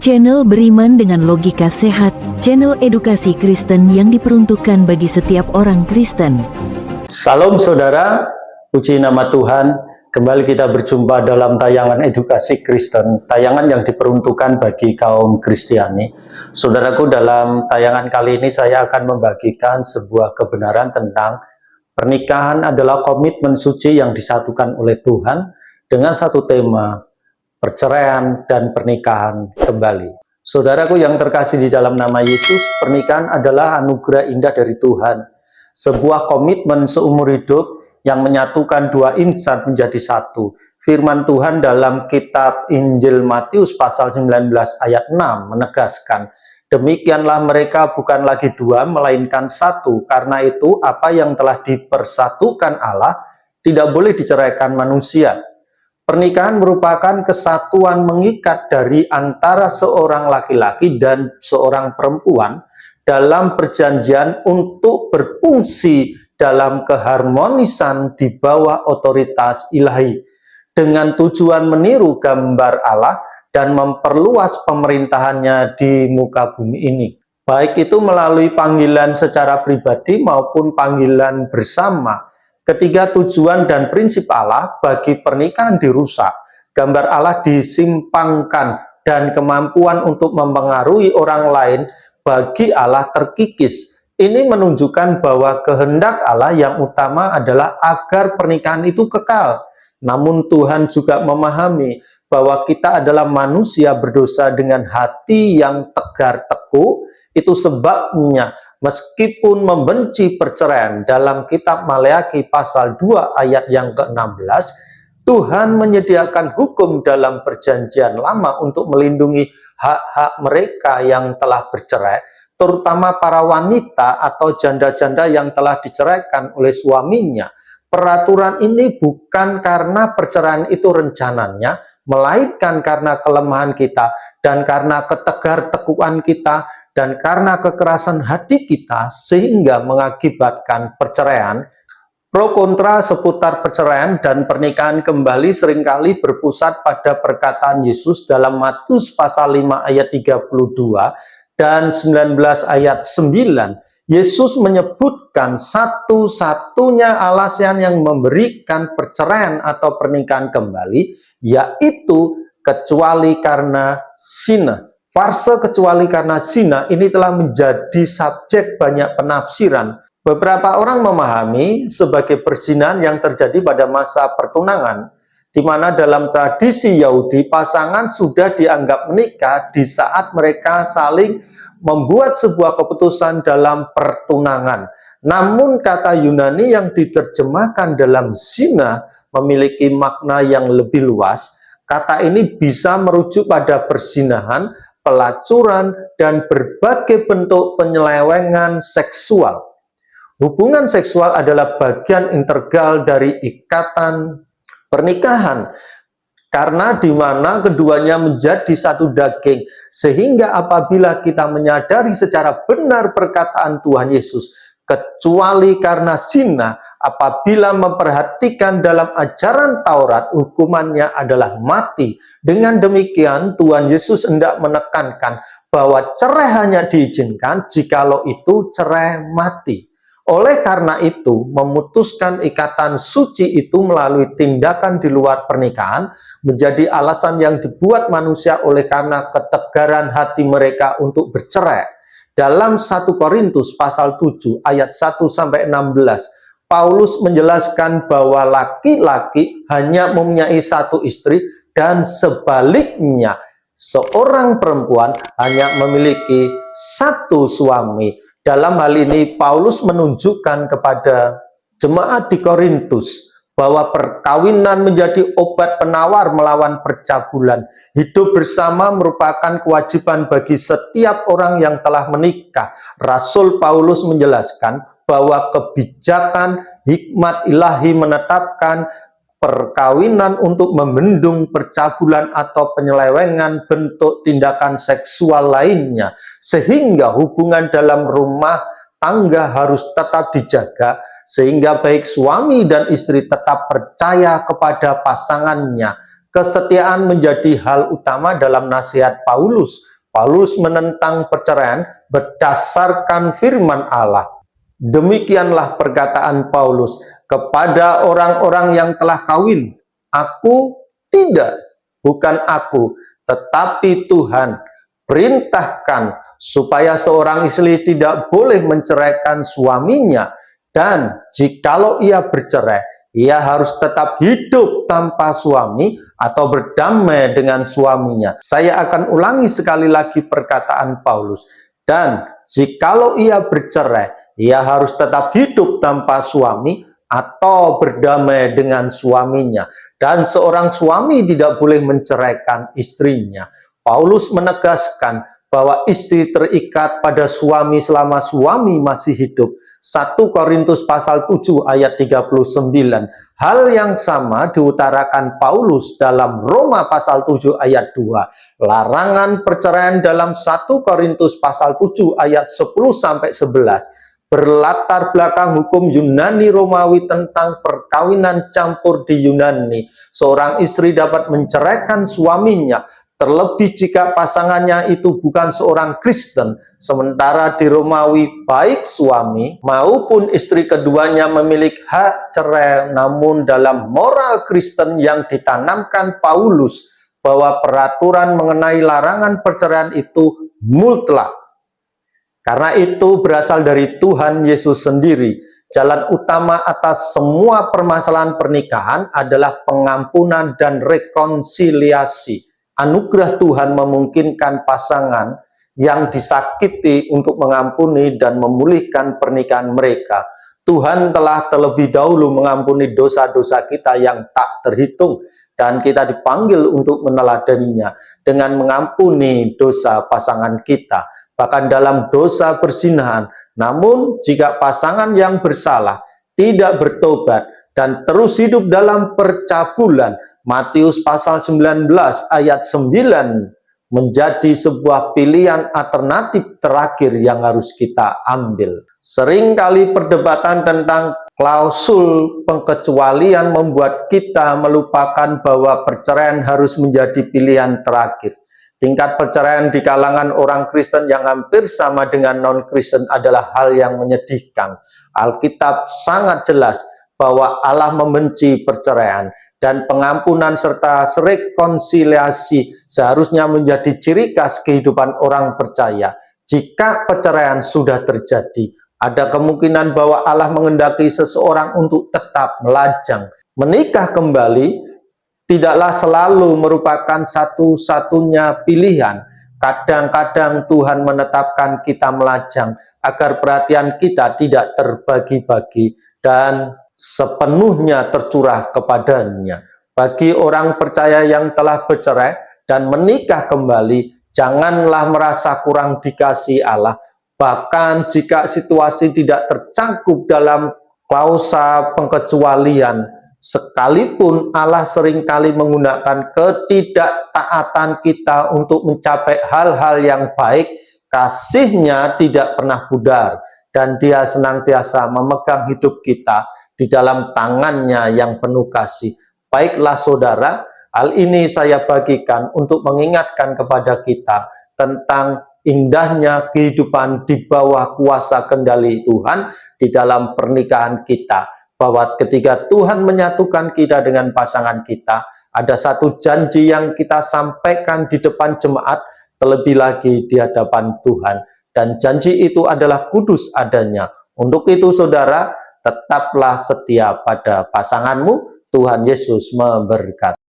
Channel beriman dengan logika sehat, channel edukasi Kristen yang diperuntukkan bagi setiap orang Kristen. Salam saudara, puji nama Tuhan. Kembali kita berjumpa dalam tayangan edukasi Kristen, tayangan yang diperuntukkan bagi kaum Kristiani. Saudaraku, dalam tayangan kali ini saya akan membagikan sebuah kebenaran tentang pernikahan adalah komitmen suci yang disatukan oleh Tuhan dengan satu tema, perceraian dan pernikahan kembali. Saudaraku yang terkasih di dalam nama Yesus, pernikahan adalah anugerah indah dari Tuhan. Sebuah komitmen seumur hidup yang menyatukan dua insan menjadi satu. Firman Tuhan dalam kitab Injil Matius pasal 19 ayat 6 menegaskan, demikianlah mereka bukan lagi dua, melainkan satu. Karena itu apa yang telah dipersatukan Allah tidak boleh diceraikan manusia. Pernikahan merupakan kesatuan mengikat dari antara seorang laki-laki dan seorang perempuan dalam perjanjian untuk berfungsi dalam keharmonisan di bawah otoritas ilahi, dengan tujuan meniru gambar Allah dan memperluas pemerintahannya di muka bumi ini. Baik itu melalui panggilan secara pribadi maupun panggilan bersama. Ketiga tujuan dan prinsip Allah bagi pernikahan dirusak, gambar Allah disimpangkan, dan kemampuan untuk mempengaruhi orang lain bagi Allah terkikis. Ini menunjukkan bahwa kehendak Allah yang utama adalah agar pernikahan itu kekal. Namun Tuhan juga memahami bahwa kita adalah manusia berdosa dengan hati yang tegar tekuh. Itu sebabnya meskipun membenci perceraian dalam kitab Maleakhi pasal 2 ayat yang ke-16, Tuhan menyediakan hukum dalam perjanjian lama untuk melindungi hak-hak mereka yang telah bercerai, terutama para wanita atau janda-janda yang telah diceraikan oleh suaminya. Peraturan ini bukan karena perceraian itu rencananya, melainkan karena kelemahan kita dan karena ketegar-tekuan kita dan karena kekerasan hati kita sehingga mengakibatkan perceraian. Pro kontra seputar perceraian dan pernikahan kembali seringkali berpusat pada perkataan Yesus dalam Matius pasal 5 ayat 32 dan 19 ayat 9. Yesus menyebutkan satu-satunya alasan yang memberikan perceraian atau pernikahan kembali, yaitu kecuali karena zina. Farse kecuali karena zina ini telah menjadi subjek banyak penafsiran. Beberapa orang memahami sebagai perzinahan yang terjadi pada masa pertunangan, di mana dalam tradisi Yahudi pasangan sudah dianggap menikah di saat mereka saling membuat sebuah keputusan dalam pertunangan. Namun kata Yunani yang diterjemahkan dalam zina memiliki makna yang lebih luas. Kata ini bisa merujuk pada perzinahan, pelacuran, dan berbagai bentuk penyelewengan seksual. Hubungan seksual adalah bagian integral dari ikatan pernikahan, karena di mana keduanya menjadi satu daging, sehingga apabila kita menyadari secara benar perkataan Tuhan Yesus, kecuali karena zina, apabila memperhatikan dalam ajaran Taurat, hukumannya adalah mati. Dengan demikian, Tuhan Yesus hendak menekankan bahwa cerai hanya diizinkan jikalau itu cerai mati. Oleh karena itu, memutuskan ikatan suci itu melalui tindakan di luar pernikahan menjadi alasan yang dibuat manusia oleh karena ketegaran hati mereka untuk bercerai. Dalam 1 Korintus pasal 7 ayat 1-16, Paulus menjelaskan bahwa laki-laki hanya mempunyai satu istri dan sebaliknya seorang perempuan hanya memiliki satu suami. Dalam hal ini Paulus menunjukkan kepada jemaat di Korintus bahwa perkawinan menjadi obat penawar melawan percabulan. Hidup bersama merupakan kewajiban bagi setiap orang yang telah menikah. Rasul Paulus menjelaskan bahwa kebijakan hikmat ilahi menetapkan perkawinan untuk membendung percabulan atau penyelewengan bentuk tindakan seksual lainnya, sehingga hubungan dalam rumah tangga harus tetap dijaga, sehingga baik suami dan istri tetap percaya kepada pasangannya. Kesetiaan menjadi hal utama dalam nasihat Paulus Paulus menentang perceraian berdasarkan firman Allah. Demikianlah perkataan Paulus kepada orang-orang yang telah kawin. Aku tidak, bukan aku, tetapi Tuhan perintahkan supaya seorang istri tidak boleh menceraikan suaminya, dan jikalau ia bercerai, ia harus tetap hidup tanpa suami atau berdamai dengan suaminya. Saya akan ulangi sekali lagi perkataan Paulus. Dan jikalau ia bercerai, ia harus tetap hidup tanpa suami atau berdamai dengan suaminya. Dan seorang suami tidak boleh menceraikan istrinya. Paulus menegaskan bahwa istri terikat pada suami selama suami masih hidup. 1 Korintus pasal 7 ayat 39. Hal yang sama diutarakan Paulus dalam Roma pasal 7 ayat 2. Larangan perceraian dalam 1 Korintus pasal 7 ayat 10-11 berlatar belakang hukum Yunani Romawi tentang perkawinan campur di Yunani. Seorang istri dapat menceraikan suaminya, terlebih jika pasangannya itu bukan seorang Kristen. Sementara di Romawi, baik suami maupun istri keduanya memiliki hak cerai. Namun dalam moral Kristen yang ditanamkan Paulus, bahwa peraturan mengenai larangan perceraian itu mutlak. Karena itu berasal dari Tuhan Yesus sendiri. Jalan utama atas semua permasalahan pernikahan adalah pengampunan dan rekonsiliasi. Anugerah Tuhan memungkinkan pasangan yang disakiti untuk mengampuni dan memulihkan pernikahan mereka. Tuhan telah terlebih dahulu mengampuni dosa-dosa kita yang tak terhitung, dan kita dipanggil untuk meneladaninya dengan mengampuni dosa pasangan kita, bahkan dalam dosa perzinahan. Namun jika pasangan yang bersalah tidak bertobat dan terus hidup dalam percabulan, Matius pasal 19 ayat 9 menjadi sebuah pilihan alternatif terakhir yang harus kita ambil. Seringkali perdebatan tentang klausul pengecualian membuat kita melupakan bahwa perceraian harus menjadi pilihan terakhir. Tingkat perceraian di kalangan orang Kristen yang hampir sama dengan non-Kristen adalah hal yang menyedihkan. Alkitab sangat jelas bahwa Allah membenci perceraian, dan pengampunan serta rekonsiliasi seharusnya menjadi ciri khas kehidupan orang percaya. Jika perceraian sudah terjadi, ada kemungkinan bahwa Allah menghendaki seseorang untuk tetap melajang. Menikah kembali tidaklah selalu merupakan satu-satunya pilihan. Kadang-kadang Tuhan menetapkan kita melajang agar perhatian kita tidak terbagi-bagi dan sepenuhnya tercurah kepadanya. Bagi orang percaya yang telah bercerai dan menikah kembali, janganlah merasa kurang dikasihi Allah. Bahkan jika situasi tidak tercakup dalam klausa pengecualian, sekalipun Allah seringkali menggunakan ketidaktaatan kita untuk mencapai hal-hal yang baik, kasih-Nya tidak pernah pudar, dan Dia senantiasa memegang hidup kita di dalam tangan-Nya yang penuh kasih. Baiklah saudara, hal ini saya bagikan untuk mengingatkan kepada kita tentang indahnya kehidupan di bawah kuasa kendali Tuhan di dalam pernikahan kita. Bahwa ketika Tuhan menyatukan kita dengan pasangan kita, ada satu janji yang kita sampaikan di depan jemaat, terlebih lagi di hadapan Tuhan. Dan janji itu adalah kudus adanya. Untuk itu saudara, tetaplah setia pada pasanganmu. Tuhan Yesus memberkati.